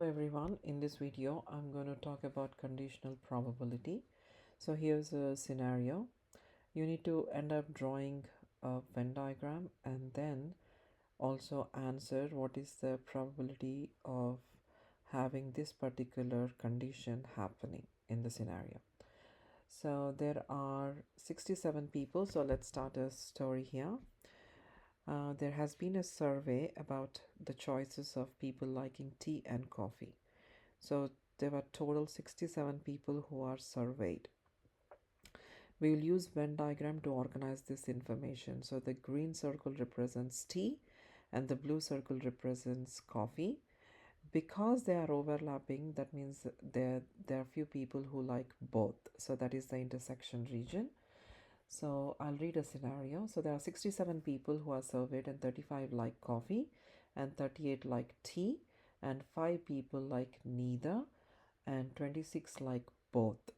Everyone, in this video I'm going to talk about conditional probability. So here's a scenario. You need to end up drawing a Venn diagram and then also answer what is the probability of having this particular condition happening in the scenario. So there are 67 people, so let's start a story here. There has been a survey about the choices of people liking tea and coffee. So there were total 67 people who are surveyed. We will use Venn diagram to organize this information. So the green circle represents tea and the blue circle represents coffee. Because they are overlapping, that means there are few people who like both. So that is the intersection region. So I'll read a scenario. So there are 67 people who are surveyed and 35 like coffee and 38 like tea and 5 people like neither and 26 like both.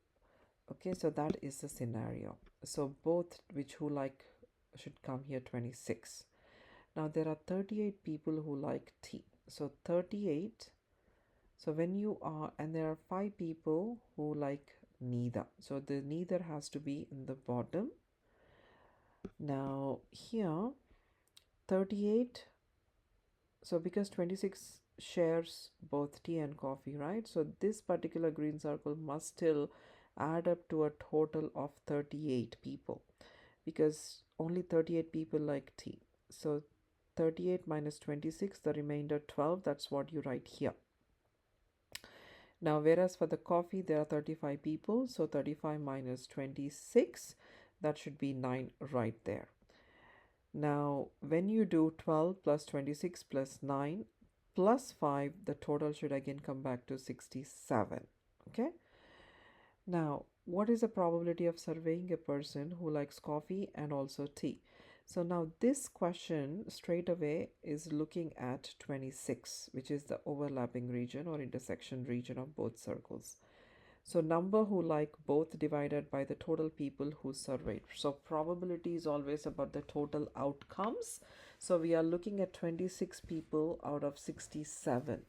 Okay, so that is the scenario. So both, which who like, should come here 26. Now there are 38 people who like tea. So 38. So when you are, and there are 5 people who like neither. So the neither has to be in the bottom. Now here 38. So because 26 shares both tea and coffee, right? So this particular green circle must still add up to a total of 38 people because only 38 people like tea. So 38 minus 26, the remainder 12, that's what you write here. Now whereas for the coffee there are 35 people, so 35 minus 26, that should be 9 right there. Now when you do 12 plus 26 plus 9 plus 5, the total should again come back to 67. Okay. Now, what is the probability of surveying a person who likes coffee and also tea? So now this question straight away is looking at 26, which is the overlapping region or intersection region of both circles. So number who like both divided by the total people who surveyed. So probability is always about the total outcomes. So we are looking at 26 people out of 67.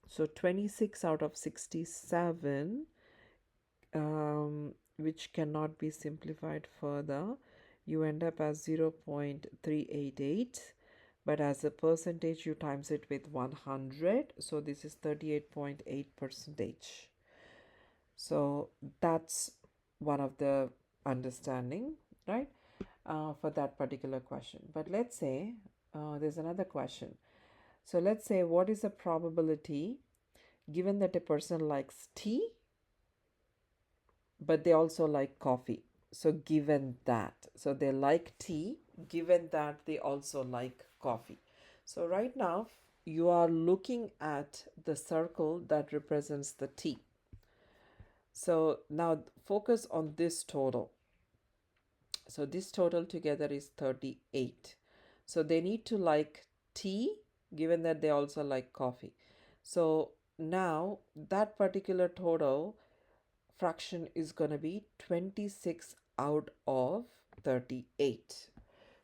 So 26 out of 67, which cannot be simplified further. You end up as 0.388, but as a percentage you times it with 100. So this is 38.8%. So that's one of the understanding, right, for that particular question. But let's say there's another question. So let's say, what is the probability given that a person likes tea but they also like coffee? So given that, so they like tea, given that they also like coffee. So right now you are looking at the circle that represents the tea. So now focus on this total. So this total together is 38. So they need to like tea given that they also like coffee. So now that particular total fraction is going to be 26 out of 38.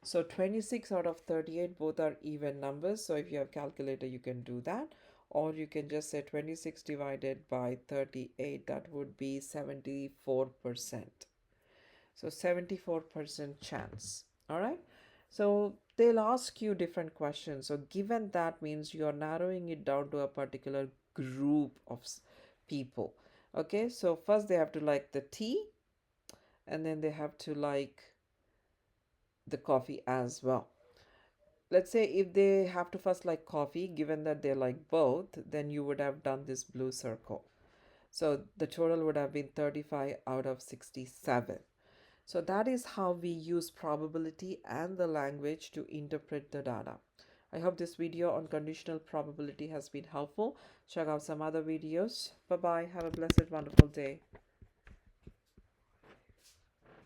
So 26 out of 38, both are even numbers. So if you have calculator, you can do that. Or you can just say 26 divided by 38, that would be 74%. So 74% chance. All right. So they'll ask you different questions. So given that means you're narrowing it down to a particular group of people. Okay. So first they have to like the tea and then they have to like the coffee as well. Let's say if they have to first like coffee, given that they like both, then you would have done this blue circle. So the total would have been 35 out of 67. So that is how we use probability and the language to interpret the data. I hope this video on conditional probability has been helpful. Check out some other videos. Bye bye. Have a blessed, wonderful day.